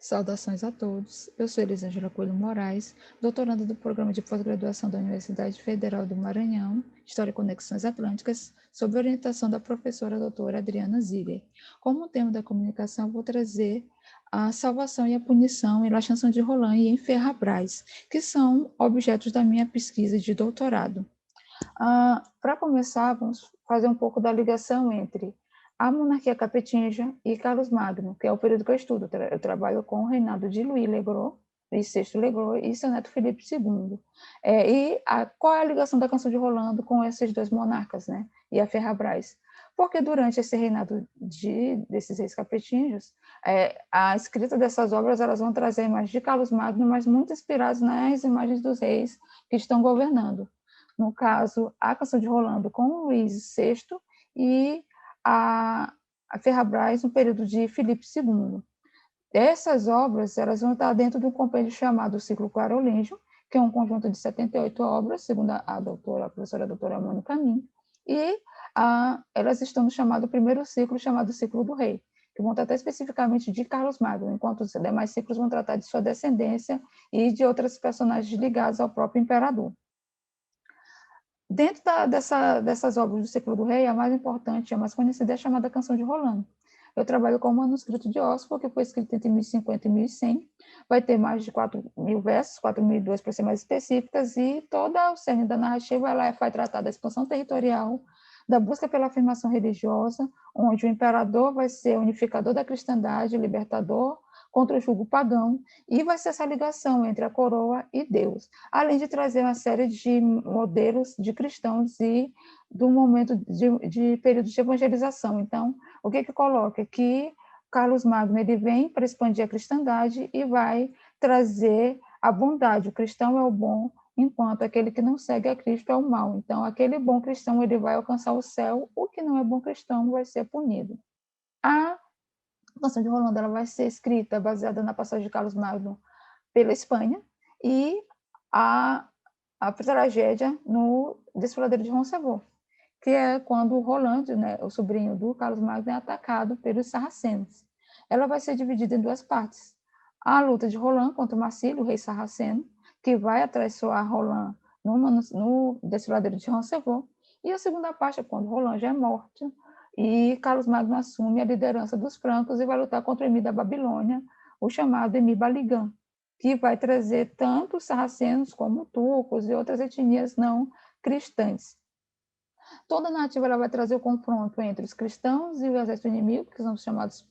Saudações a todos. Eu sou Elisângela Coelho Moraes, doutoranda do Programa de Pós-Graduação da Universidade Federal do Maranhão, História e Conexões Atlânticas, sob orientação da professora doutora Adriana Ziller. Como tema da comunicação, vou trazer a salvação e a punição em La Chanson de Roland e em Ferrabras, que são objetos da minha pesquisa de doutorado. Para começar, vamos fazer um pouco da ligação entre a monarquia capetinja e Carlos Magno, que é o período que eu estudo. Eu trabalho com o reinado de Louis le Gros, Luís VI le Gros, e seu neto Felipe II. Qual é a ligação da Canção de Rolando com esses dois monarcas, né? E a Ferrabras? Porque durante esse reinado desses reis capetinjos, a escrita dessas obras elas vão trazer imagens de Carlos Magno, mas muito inspiradas nas imagens dos reis que estão governando. No caso, a Canção de Rolando com o Luís VI e a Ferrabras no período de Filipe II. Essas obras elas vão estar dentro de um compêndio chamado Ciclo Carolíngio, que é um conjunto de 78 obras, segundo a professora doutora Mônica Min, e elas estão no chamado primeiro ciclo, chamado Ciclo do Rei, que vão tratar especificamente de Carlos Magno, enquanto os demais ciclos vão tratar de sua descendência e de outras personagens ligadas ao próprio imperador. Dentro dessas obras do Ciclo do Rei, a mais importante, a mais conhecida, é a chamada Canção de Rolando. Eu trabalho com o manuscrito de Oxford, que foi escrito entre 1050 e 1100. Vai ter mais de 4.000 versos, 4.002 para ser mais específicas, e toda o cerne da narrativa ela vai tratar da expansão territorial, da busca pela afirmação religiosa, onde o imperador vai ser unificador da cristandade, libertador contra o jugo pagão, e vai ser essa ligação entre a coroa e Deus, além de trazer uma série de modelos de cristãos e do momento de período de evangelização. Então, o que coloca? Que Carlos Magno ele vem para expandir a cristandade e vai trazer a bondade. O cristão é o bom, enquanto aquele que não segue a Cristo é o mal. Então, aquele bom cristão ele vai alcançar o céu, o que não é bom cristão vai ser punido. A Canção de Rolando ela vai ser escrita baseada na passagem de Carlos Magno pela Espanha e a tragédia no Desfiladeiro de Roncevaux, que é quando o Roland, né, o sobrinho do Carlos Magno, é atacado pelos sarracenos. Ela vai ser dividida em duas partes. A luta de Roland contra Marcílio, o rei sarraceno, que vai atraiçoar Roland no Desfiladeiro de Roncevaux, e a segunda parte é quando Roland já é morto e Carlos Magno assume a liderança dos francos e vai lutar contra o Emir da Babilônia, o chamado Emir Baligan, que vai trazer tanto os sarracenos como turcos e outras etnias não cristãs. Toda a narrativa ela vai trazer o confronto entre os cristãos e o exército inimigo, que são os chamados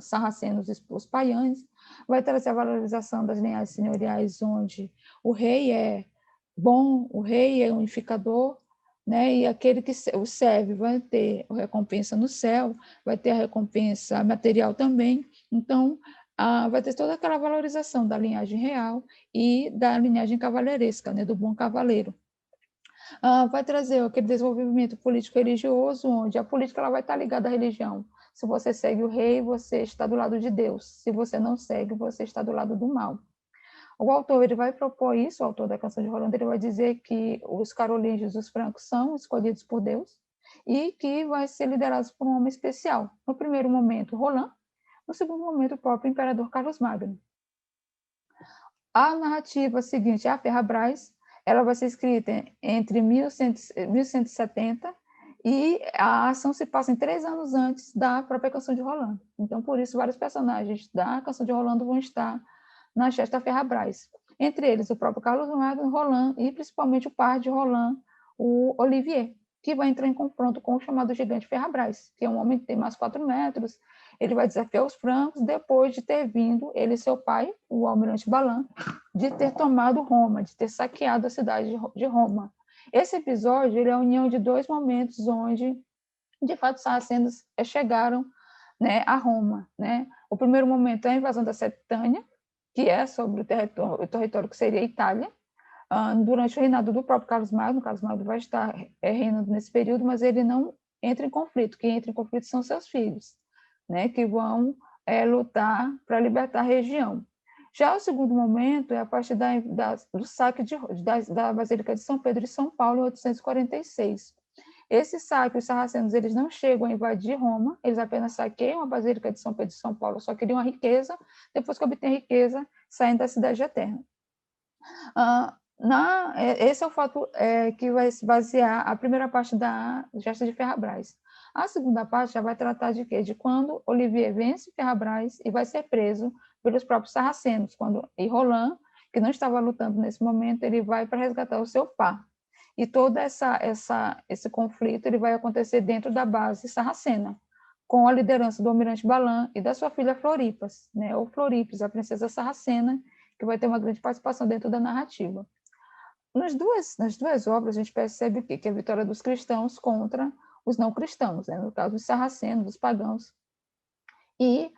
sarracenos e os paiães, vai trazer a valorização das linhagens senhoriais, onde o rei é bom, o rei é unificador, né? E aquele que o serve vai ter a recompensa no céu, vai ter a recompensa material também. Então, vai ter toda aquela valorização da linhagem real e da linhagem cavaleiresca, né? Do bom cavaleiro. Vai trazer aquele desenvolvimento político-religioso, onde a política ela vai estar ligada à religião. Se você segue o rei, você está do lado de Deus. Se você não segue, você está do lado do mal. O autor ele vai propor isso, o autor da Canção de Rolando, ele vai dizer que os carolíngios, os francos, são escolhidos por Deus e que vai ser liderados por um homem especial. No primeiro momento, Roland, no segundo momento, o próprio imperador Carlos Magno. A narrativa seguinte, a Ferrabras, ela vai ser escrita entre 1170 e a ação se passa em 3 anos antes da própria Canção de Rolando. Então, por isso, vários personagens da Canção de Rolando vão estar na gesta Ferrabras. Entre eles, o próprio Carlos Magno, Roland e principalmente o par de Roland, o Olivier, que vai entrar em confronto com o chamado gigante Ferrabras, que é um homem que tem mais 4 metros. Ele vai desafiar os francos depois de ter vindo, ele e seu pai, o almirante Balan, de ter tomado Roma, de ter saqueado a cidade de Roma. Esse episódio ele é a união de 2 momentos onde, de fato, os sarracenos chegaram, né, a Roma. Né? O primeiro momento é a invasão da Setânia, que é sobre o território que seria a Itália, durante o reinado do próprio Carlos Magno. Carlos Magno vai estar reinando nesse período, mas ele não entra em conflito. Quem entra em conflito são seus filhos, né, que vão lutar para libertar a região. Já o segundo momento é a partir do saque da Basílica de São Pedro e São Paulo, em 846. Esse saque, os sarracenos, eles não chegam a invadir Roma, eles apenas saqueiam a Basílica de São Pedro de São Paulo, só queriam a riqueza, depois que obtêm a riqueza, saem da cidade eterna. Esse é o fato que vai se basear a primeira parte da gesta de Ferrabras. A segunda parte já vai tratar de quê? De quando Olivier vence Ferrabras e vai ser preso pelos próprios sarracenos, e Roland, que não estava lutando nesse momento, ele vai para resgatar o seu par. E todo esse conflito ele vai acontecer dentro da base sarracena, com a liderança do almirante Balan e da sua filha Floripas, né, ou Floripes, a princesa sarracena, que vai ter uma grande participação dentro da narrativa. Nas duas obras, a gente percebe que a vitória dos cristãos contra os não cristãos, né, no caso, os sarracenos, os pagãos. E,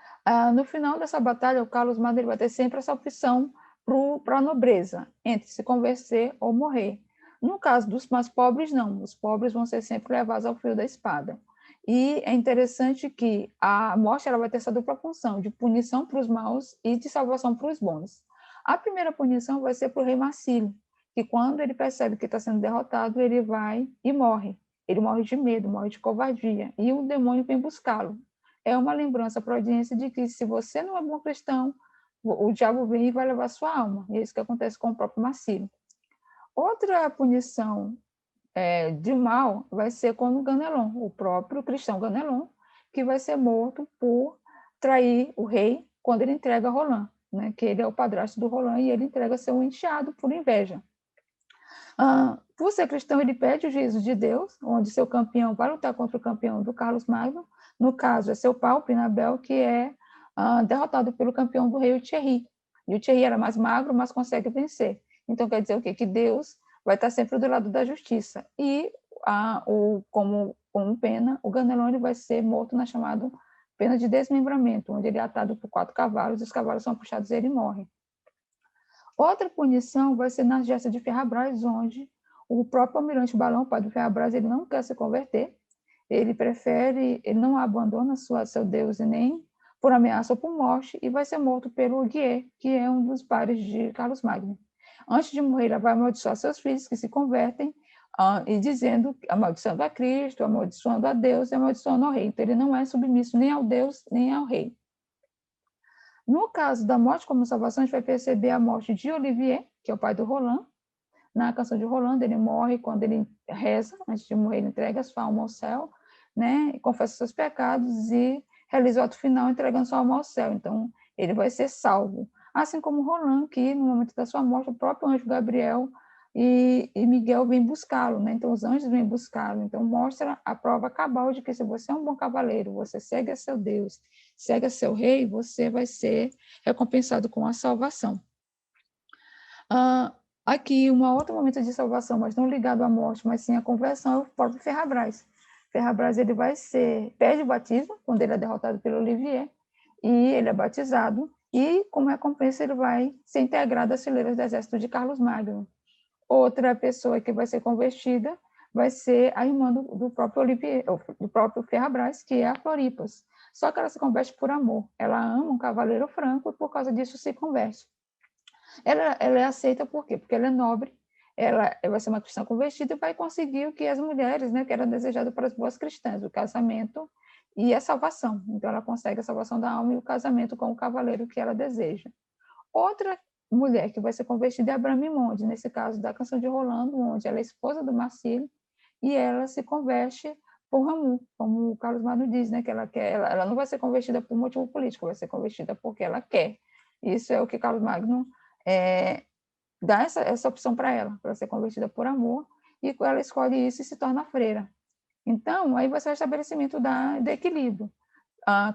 no final dessa batalha, o Carlos Magno vai ter sempre essa opção para a nobreza, entre se converter ou morrer. No caso dos mais pobres, não. Os pobres vão ser sempre levados ao fio da espada. E é interessante que a morte ela vai ter essa dupla função, de punição para os maus e de salvação para os bons. A primeira punição vai ser para o rei Marcílio, que quando ele percebe que está sendo derrotado, ele vai e morre. Ele morre de medo, morre de covardia, e o demônio vem buscá-lo. É uma lembrança para a audiência de que se você não é bom cristão, o diabo vem e vai levar sua alma. E é isso que acontece com o próprio Marcílio. Outra punição de mal vai ser com o Ganelon, o próprio cristão Ganelon, que vai ser morto por trair o rei quando ele entrega Roland, né, que ele é o padrasto do Roland e ele entrega seu enteado por inveja. Por ser cristão, ele pede o juízo de Deus, onde seu campeão vai lutar contra o campeão do Carlos Magno, no caso é seu pai, o Pinabel, que é derrotado pelo campeão do rei, o Thierry. E o Thierry era mais magro, mas consegue vencer. Então quer dizer o quê? Que Deus vai estar sempre do lado da justiça. E como pena, o Ganelon vai ser morto na chamada pena de desmembramento, onde ele é atado por 4 cavalos, e os cavalos são puxados e ele morre. Outra punição vai ser na gesta de Ferrabras, onde o próprio almirante Balão, pai do Ferrabras, ele não quer se converter, ele não abandona seu Deus e nem por ameaça ou por morte, e vai ser morto pelo Guier, que é um dos pares de Carlos Magno. Antes de morrer, ele vai amaldiçoar seus filhos que se convertem, e dizendo, amaldiçoando a Cristo, amaldiçoando a Deus e amaldiçoando ao rei. Então, ele não é submisso nem ao Deus, nem ao rei. No caso da morte como salvação, a gente vai perceber a morte de Olivier, que é o pai do Roland. Na canção de Roland, ele morre quando ele reza, antes de morrer, ele entrega sua alma ao céu, né? Confessa seus pecados e realiza o ato final entregando sua alma ao céu. Então, ele vai ser salvo. Assim como Roland, que no momento da sua morte, o próprio anjo Gabriel e Miguel vêm buscá-lo, né? Então, os anjos vêm buscá-lo. Então, mostra a prova cabal de que se você é um bom cavaleiro, você segue a seu Deus, segue a seu rei, você vai ser recompensado com a salvação. Aqui, um outro momento de salvação, mas não ligado à morte, mas sim à conversão, é o próprio Ferrabras. Ferrabras ele pede o batismo, quando ele é derrotado pelo Olivier, e ele é batizado, e como recompensa ele vai ser integrado às fileiras do exército de Carlos Magno. Outra pessoa que vai ser convertida vai ser a irmã do próprio Olivier, do próprio Ferrabras, que é a Floripas. Só que ela se converte por amor. Ela ama um cavaleiro franco e por causa disso se converte. Ela é aceita por quê? Porque ela é nobre, ela vai ser uma cristã convertida e vai conseguir o que as mulheres, né, que era desejado para as boas cristãs, o casamento e a salvação. Então, ela consegue a salvação da alma e o casamento com o cavaleiro que ela deseja. Outra mulher que vai ser convertida é a Bramimonde, nesse caso da canção de Rolando, onde ela é esposa do Marcílio, e ela se converte por Ramu, como o Carlos Magno diz, né, que ela não vai ser convertida por motivo político, vai ser convertida porque ela quer. Isso é o que Carlos Magno dá essa opção para ela ser convertida por amor, e ela escolhe isso e se torna freira. Então, aí vai ser o estabelecimento do equilíbrio.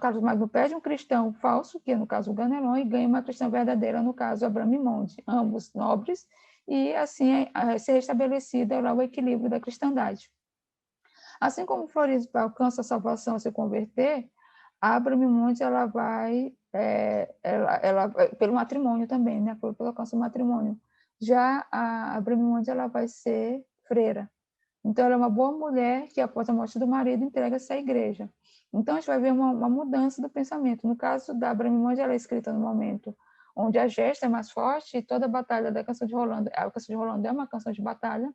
Carlos Magno perde um cristão falso, que é no caso o Ganelon, e ganha uma cristã verdadeira, no caso a Bramimonde, ambos nobres, e assim ser restabelecida lá o equilíbrio da cristandade. Assim como Florisba alcança a salvação ao se converter, a Bramimonde ela vai pelo matrimônio também, né? Pelo alcance do matrimônio. Já a Bramimonde ela vai ser freira. Então, ela é uma boa mulher que, após a morte do marido, entrega-se à igreja. Então, a gente vai ver uma mudança do pensamento. No caso da Bramimonde, ela é escrita no momento onde a gesta é mais forte, e toda a batalha da canção de Rolando, a canção de Rolando é uma canção de batalha,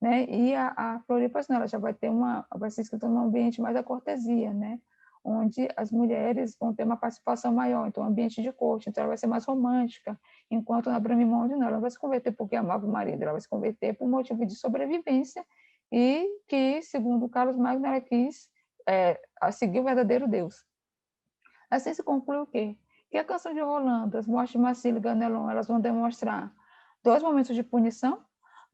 né? E a Floripa, não, ela já vai ser escrita num ambiente mais da cortesia, né? Onde as mulheres vão ter uma participação maior, então ambiente de corte, então ela vai ser mais romântica, enquanto na Bramimonde não, ela vai se converter porque amava o marido, ela vai se converter por motivo de sobrevivência e que, segundo Carlos Magno, ela quis seguir o verdadeiro Deus. Assim se conclui o quê? Que a canção de Rolando, as mortes de Marcílio e Ganelon, elas vão demonstrar dois momentos de punição.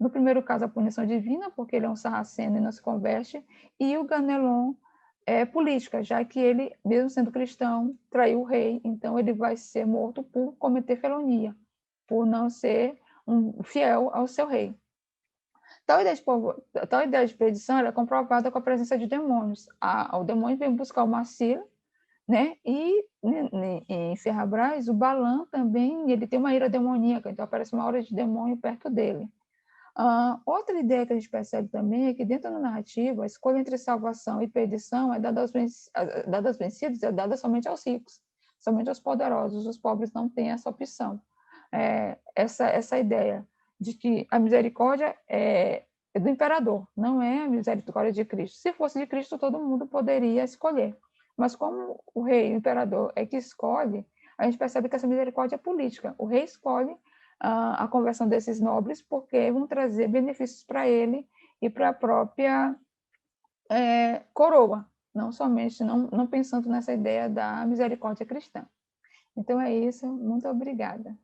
No primeiro caso, a punição divina, porque ele é um sarraceno e não se converte, e o Ganelon é política, já que ele, mesmo sendo cristão, traiu o rei, então ele vai ser morto por cometer felonia, por não ser fiel ao seu rei. Tal ideia de perdição é comprovada com a presença de demônios. O demônio vem buscar o Marcílio, né? E em Ferrabras, o Balan também, ele tem uma ira demoníaca, então aparece uma aura de demônio perto dele. Outra ideia que a gente percebe também é que dentro da narrativa, a escolha entre salvação e perdição é dada aos vencidos, é dada somente aos ricos, somente aos poderosos, os pobres não têm essa opção. Essa ideia de que a misericórdia é do imperador, não é a misericórdia de Cristo. Se fosse de Cristo, todo mundo poderia escolher. Mas como o rei, o imperador, é que escolhe, a gente percebe que essa misericórdia é política. O rei escolhe a conversão desses nobres porque vão trazer benefícios para ele e para a própria coroa, não somente, não pensando nessa ideia da misericórdia cristã. Então é isso, muito obrigada.